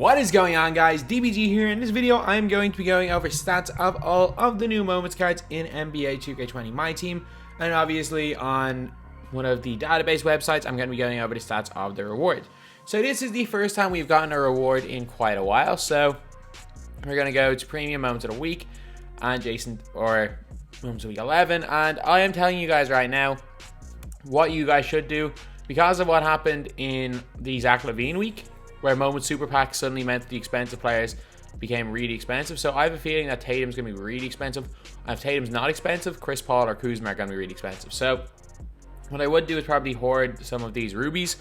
What is going on, guys? DBG here. In this video, I'm going to be going over stats of all of the new moments cards in NBA 2K20 MyTEAM, and obviously on one of the database websites, I'm going to be going over the stats of the reward. So this is the first time we've gotten a reward in quite a while, so we're going to go to Premium Moments of the Week and Jayson, or Moments of Week 11, and I am telling you guys right now what you guys should do because of what happened in the Zach LaVine week, where Moment Super Pack suddenly meant the expensive players became really expensive. So I have a feeling that Tatum's going to be really expensive. And if Tatum's not expensive, Chris Paul or Kuzma are going to be really expensive. So what I would do is probably hoard some of these rubies,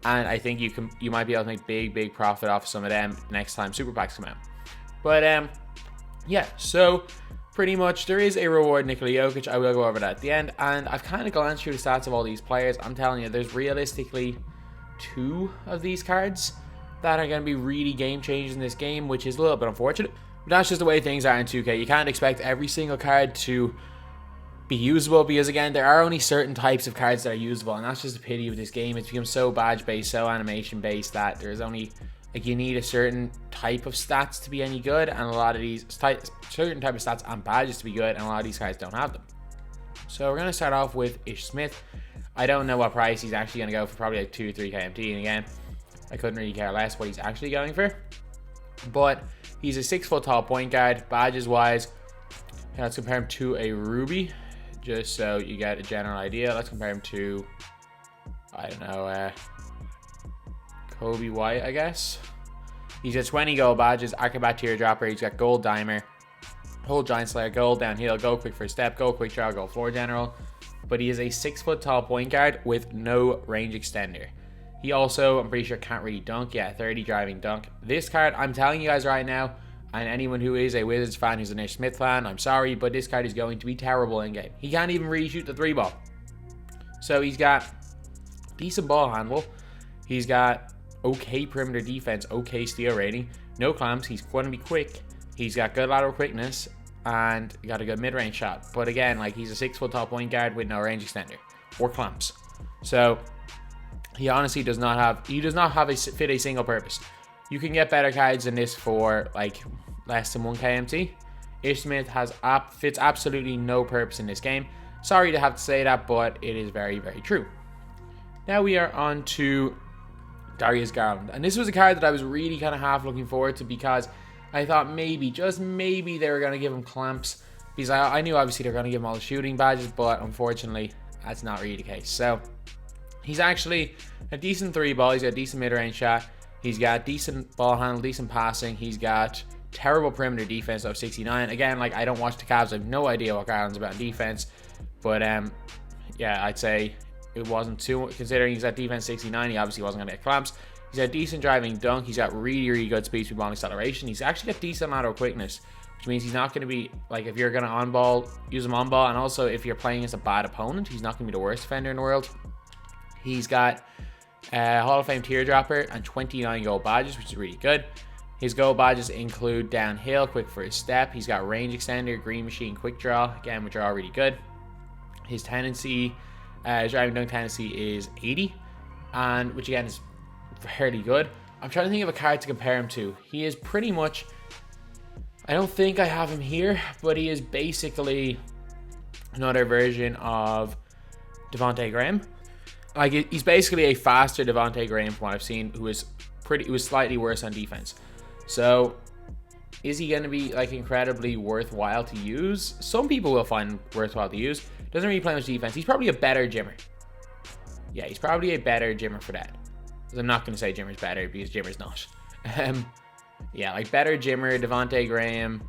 and I think you might be able to make big profit off some of them next time Super Packs come out. But yeah, so pretty much there is a reward, Nikola Jokic. I will go over that at the end, and I've kind of glanced through the stats of all these players. I'm telling you, there's realistically 2 of these cards that are going to be really game changers in this game, which is a little bit unfortunate, but that's just the way things are in 2K. You can't expect every single card to be usable, because again, there are only certain types of cards that are usable, and that's just a pity of this game. It's become so badge based, so animation based, that there's only, like, you need a certain type of stats to be any good, and a lot of these certain type of stats and badges to be good, and a lot of these cards don't have them. So we're going to start off with Ish Smith. I don't know what price he's actually going to go for, probably like 2 or 3 KMT, and again, I couldn't really care less what he's actually going for. But he's a 6 foot tall point guard. Badges wise, let's compare him to a Ruby, just so you get a general idea. Let's compare him to, I don't know, Kobe White, I guess. He's got 20 gold badges, Acrobat Teardropper. He's got Gold Dimer, Hold Giant Slayer, Gold Downhill, Go Quick First Step, Go Quick Draw, Go Floor General. But he is a 6 foot tall point guard with no range extender. He also, I'm pretty sure, can't really dunk. Yeah, 30 driving dunk. This card, I'm telling you guys right now, and anyone who is a Wizards fan, who's an Ish Smith fan, I'm sorry, but this card is going to be terrible in game. He can't even really shoot the 3 ball. So he's got decent ball handle. He's got okay perimeter defense, okay steal rating, no clamps. He's going to be quick. He's got good lateral quickness, and got a good mid-range shot. But again, like, he's a 6 foot tall point guard with no range extender or clamps. So he honestly does not have fit a single purpose. You can get better cards than this for like less than 1 KMT. Ish Smith fits absolutely no purpose in this game. Sorry to have to say that, but it is very true. Now we are on to Darius Garland, and this was a card that I was really kind of half looking forward to, because I thought maybe, just maybe, they were going to give him clamps, because I knew obviously they're going to give him all the shooting badges, but unfortunately that's not really the case. So he's actually a decent 3 ball. He's got a decent mid-range shot. He's got decent ball handle, decent passing. He's got terrible perimeter defense of 69. Again, like, I don't watch the Cavs. I have no idea what Garland's about in defense. But yeah, I'd say it wasn't too, considering he's at defense 69. He obviously wasn't going to get clamps. He's got decent driving dunk. He's got really good speed ball acceleration. He's actually got decent lateral quickness, which means he's not going to be, like, if you're going to on ball, use him on ball. And also, if you're playing against a bad opponent, he's not going to be the worst defender in the world. He's got Hall of Fame Teardropper and 29 gold badges, which is really good. His gold badges include Downhill, Quick First Step. He's got Range Extender, Green Machine, Quick Draw, again, which are all really good. His tendency, his driving dunk tendency is 80, and which again is fairly good. I'm trying to think of a card to compare him to. He is pretty much, I don't think I have him here, but he is basically another version of Devontae Graham. Like, he's basically a faster Devontae Graham from what I've seen, who was slightly worse on defense. So is he going to be, like, incredibly worthwhile to use? Some people will find worthwhile to use. Doesn't really play much defense. He's probably a better Jimmer. Yeah, he's probably a better Jimmer for that. I'm not going to say Jimmer's better, because Jimmer's not. Yeah, like, better Jimmer, Devontae Graham,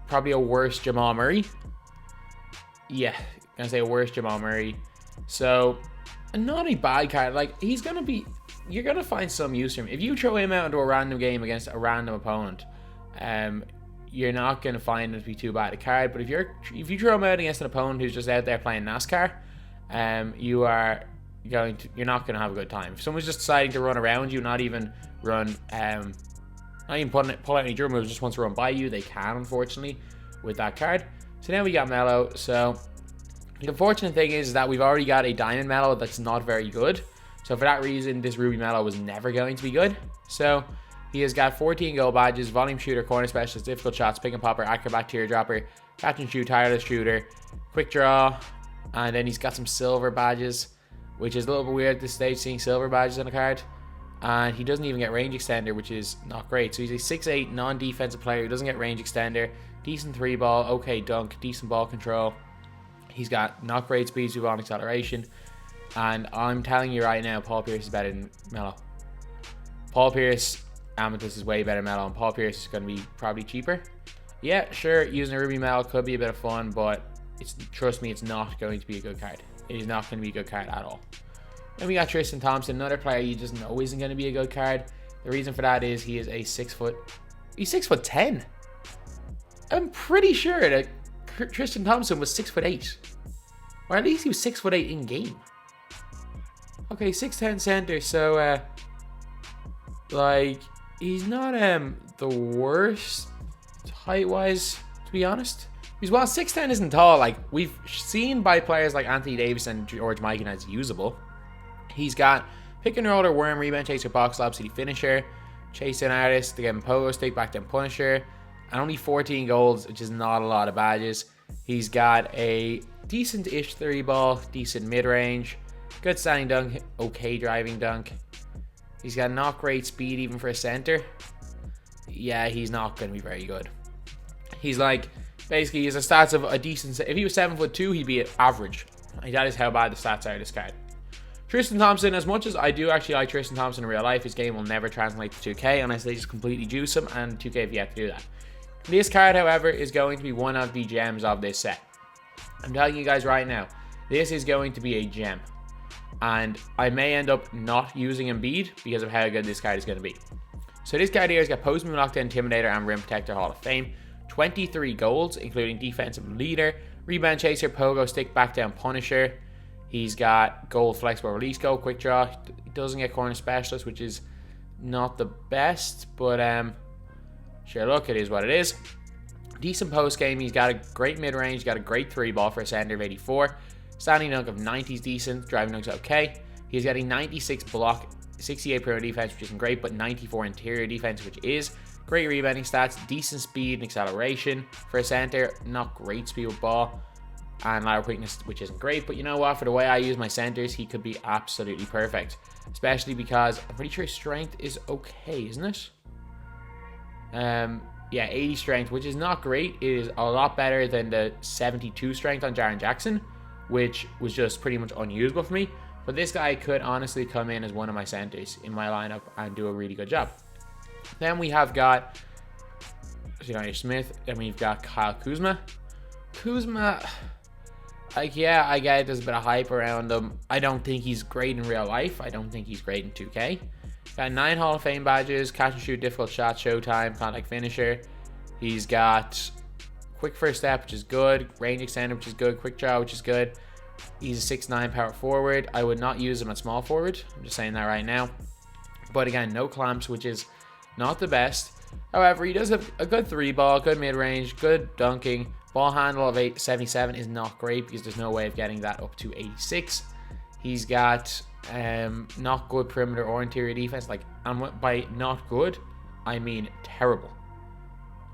probably a worse Jamal Murray. Yeah, gonna say a worse Jamal Murray. So, not a bad card. Like, he's gonna be, you're gonna find some use for him. If you throw him out into a random game against a random opponent, you're not gonna find him to be too bad a card. But if you throw him out against an opponent who's just out there playing NASCAR, you're not gonna have a good time. If someone's just deciding to run around you, not even pull out any drum moves, just wants to run by you, they can, unfortunately, with that card. So now we got Melo. So the unfortunate thing is that we've already got a Diamond Melo that's not very good. So for that reason, this Ruby Melo was never going to be good. So he has got 14 gold badges, volume shooter, corner specialist, difficult shots, pick and popper, acrobat, teardropper, catch and shoot, tireless shooter, quick draw, and then he's got some silver badges, which is a little bit weird at this stage, seeing silver badges on a card. And he doesn't even get range extender, which is not great. So he's a 6'8", non-defensive player who doesn't get range extender, decent 3-ball, okay dunk, decent ball control. He's got not great speed, ball and acceleration. And I'm telling you right now, Paul Pierce is better than Melo. Paul Pierce, Amethyst is way better than Melo, and Paul Pierce is going to be probably cheaper. Yeah, sure, using a Ruby Melo could be a bit of fun, but trust me, it's not going to be a good card. It is not going to be a good card at all. Then we got Tristan Thompson, another player you just know isn't going to be a good card. The reason for that is he is a 6'. He's 6'10". I'm pretty sure that Tristan Thompson was 6'8", or at least he was 6'8" in game. Okay, 6'10" center, so like he's not the worst height-wise, to be honest. Because while 6'10" isn't tall, like we've seen by players like Anthony Davis and George Mikan as usable. He's got pick and roller, worm, rebound chaser, box lob, city finisher, chasing artist, to get him pogo stick, back down punisher, and only 14 golds, which is not a lot of badges. He's got a decent-ish 3-ball, decent mid-range, good standing dunk, okay driving dunk. He's got not great speed even for a center. Yeah, he's not going to be very good. He's like, basically, he has the stats of a decent, if he was 7'2", he'd be at average. Like, that is how bad the stats are of this card. Tristan Thompson, as much as I do actually like Tristan Thompson in real life, his game will never translate to 2K unless they just completely juice him, and 2K have yet to do that. This card, however, is going to be one of the gems of this set. I'm telling you guys right now, this is going to be a gem. And I may end up not using Embiid because of how good this card is going to be. So this card here has got Post Move, Lockdown, Intimidator, and Rim Protector Hall of Fame. 23 golds, including Defensive Leader, Rebound Chaser, Pogo Stick, Back Down Punisher. He's got Gold Flexible Release Goal, Quick Draw. He doesn't get Corner Specialist, which is not the best, but sure, look, it is what it is. Decent post game. He's got a great mid-range. He's got a great 3-ball for a center of 84. Standing dunk of 90 is decent. Driving dunk's okay. He's got a 96 block, 68 perimeter defense, which isn't great, but 94 interior defense, which is great rebounding stats. Decent speed and acceleration for a center. Not great speed with ball. And lateral quickness, which isn't great. But you know what? For the way I use my centers, he could be absolutely perfect. Especially because I'm pretty sure strength is okay, isn't it? Yeah, 80 strength, which is not great. It is a lot better than the 72 strength on Jaren Jackson, which was just pretty much unusable for me. But this guy could honestly come in as one of my centers in my lineup and do a really good job. Then we have got Smith. Then we've got Kyle Kuzma. Kuzma, like, yeah, I get it. There's a bit of hype around him. I don't think he's great in real life. I don't think he's great in 2K. Got 9 Hall of Fame badges, catch and shoot, difficult shot, showtime, contact finisher. He's got quick first step, which is good, range extender, which is good, quick draw, which is good. He's a 6'9" power forward. I would not use him at small forward. I'm just saying that right now. But again, no clamps, which is not the best. However, he does have a good 3-ball, good mid-range, good dunking. Ball handle of 77 is not great because there's no way of getting that up to 86. He's got not good perimeter or interior defense. Like, and by not good, I mean terrible.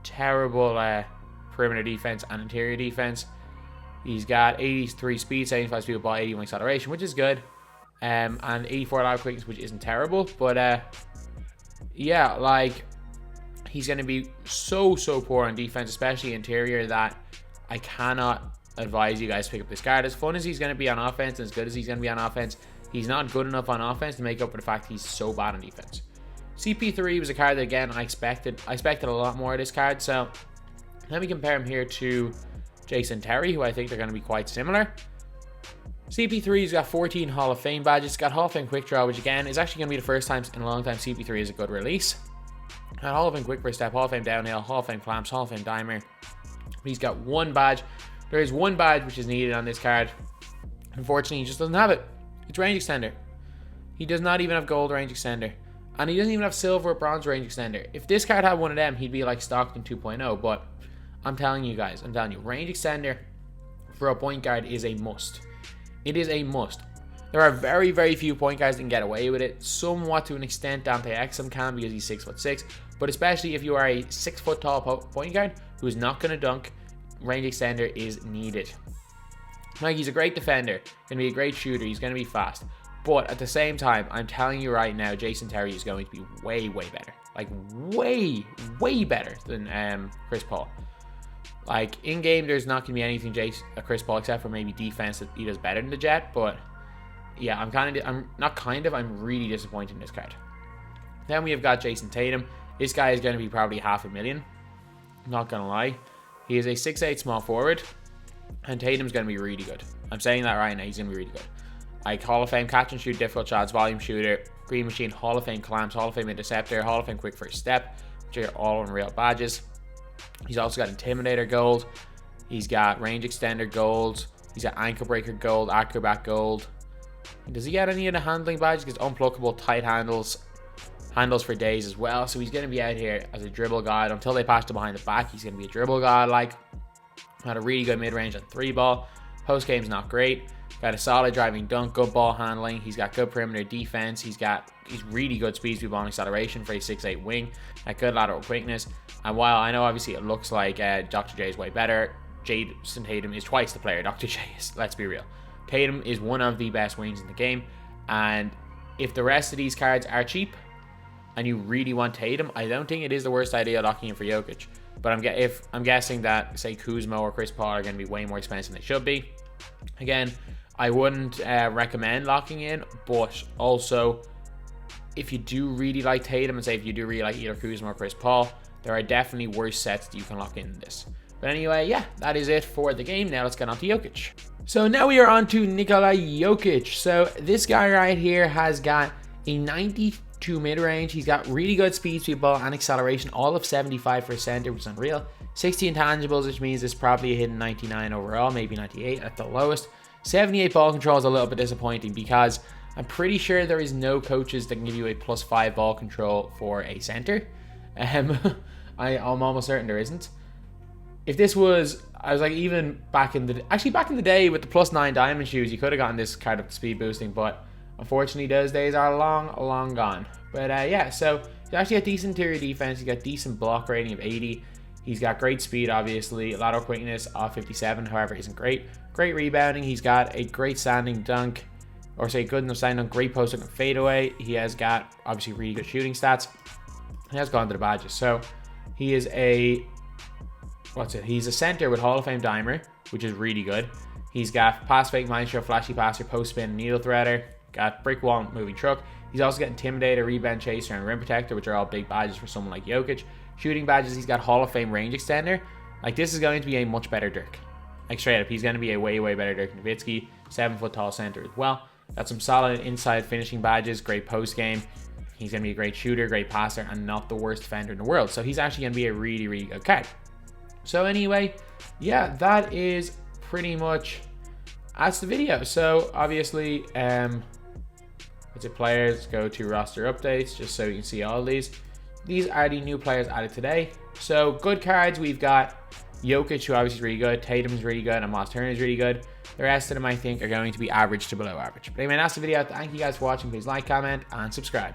Terrible perimeter defense and interior defense. He's got 83 speed, 75 speed with ball, 81 acceleration, which is good. And 84 lateral quickness, which isn't terrible. But yeah, like, he's going to be so poor on defense, especially interior, that I cannot advise you guys to pick up this card. As fun as he's going to be on offense, and as good as he's going to be on offense, he's not good enough on offense to make up for the fact he's so bad on defense. CP3 was a card that, again, I expected a lot more of this card. So let me compare him here to Jayson Tatum, who I think they're going to be quite similar. CP3's got 14 Hall of Fame badges. He's got Hall of Fame Quick Draw, which again is actually going to be the first time in a long time CP3 is a good release. And Hall of Fame Quick First Step, Hall of Fame Downhill, Hall of Fame Clamps, Hall of Fame Dimer. He's got 1 badge. There is 1 badge which is needed on this card. Unfortunately, he just doesn't have it. It's range extender. He does not even have gold range extender. And he doesn't even have silver or bronze range extender. If this card had one of them, he'd be like Stockton 2.0. But I'm telling you guys, range extender for a point guard is a must. It is a must. There are very, very few point guards that can get away with it. Somewhat to an extent, Dante Exum can because he's 6'6", but especially if you are a 6 foot tall point guard who is not going to dunk, range extender is needed. Like, he's a great defender, going to be a great shooter, he's going to be fast. But at the same time, I'm telling you right now, Jayson Tatum is going to be way, way better. Like, way, way better than Chris Paul. Like, in game, there's not going to be anything Chris Paul except for maybe defense that he does better than the Jet. But yeah, I'm really disappointed in this card. Then we have got Jayson Tatum. This guy is going to be probably $500,000. I'm not going to lie. He is a 6'8" small forward. And Tatum's going to be really good. I'm saying that right now. He's going to be really good. Like, Hall of Fame catch and shoot, difficult shots, volume shooter, green machine, Hall of Fame clamps, Hall of Fame interceptor, Hall of Fame quick first step, which are all unreal badges. He's also got Intimidator gold. He's got range extender gold. He's got ankle breaker gold, acrobat gold. Does he get any of the handling badges? Because unpluckable, tight handles for days as well. So he's going to be out here as a dribble guard. Until they pass to behind the back, he's going to be a dribble guard. Like, had a really good mid-range and 3-ball. Post game's not great. Got a solid driving dunk, good ball handling. He's got good perimeter defense. He's really good speed to ball acceleration for a 6'8" wing. Got good lateral quickness. And while I know obviously it looks like Dr. J is way better, Jayson Tatum is twice the player Dr. J is. Let's be real. Tatum is one of the best wings in the game. And if the rest of these cards are cheap and you really want Tatum, I don't think it is the worst idea locking in for Jokic. But I'm guessing that, say, Kuzma or Chris Paul are going to be way more expensive than they should be. Again, I wouldn't recommend locking in, but also, if you do really like Tatum, and say if you do really like either Kuzma or Chris Paul, there are definitely worse sets that you can lock in this. But anyway, yeah, that is it for the game. Now let's get on to Jokic. So now we are on to Nikola Jokic. So this guy right here has got a 92 mid-range. He's got really good speed ball and acceleration, all of 75 for center, which is unreal. 60 intangibles, which means it's probably a hidden 99 overall, maybe 98 at the lowest. 78 ball control is a little bit disappointing because I'm pretty sure there is no coaches that can give you a +5 ball control for a center. I'm almost certain there isn't. If this was, I was like, even back in the day with the +9 diamond shoes, you could have gotten this kind of speed boosting, but unfortunately those days are long gone. But yeah, so he's actually got decent interior defense. He's got decent block rating of 80. He's got great speed, obviously. Lateral quickness of 57, however, isn't great. Great rebounding. He's got a great standing dunk, or say good enough standing dunk, great post up and fadeaway. He has got, obviously, really good shooting stats. He has gone to the badges. So he is he's a center with Hall of Fame dimer, which is really good. He's got pass fake, maestro, flashy passer, post spin, needle threader. Got brick wall, moving truck. He's also got intimidator, rebound chaser, and rim protector, which are all big badges for someone like Jokic. Shooting badges, he's got Hall of Fame range extender. Like, this is going to be a much better Dirk. Like, straight up, he's going to be a way better Dirk Nowitzki. 7 foot tall center as well. Got some solid inside finishing badges, great post game. He's going to be a great shooter, great passer, and not the worst defender in the world. So he's actually going to be a really good card. So anyway, yeah, that is pretty much that's the video. So obviously, it's a players, go to roster updates just so you can see all these. These are the new players added today. So good cards, we've got Jokic, who obviously is really good. Tatum's really good, and Myles Turner is really good. The rest of them, I think, are going to be average to below average. But anyway, that's the video. Thank you guys for watching. Please like, comment, and subscribe.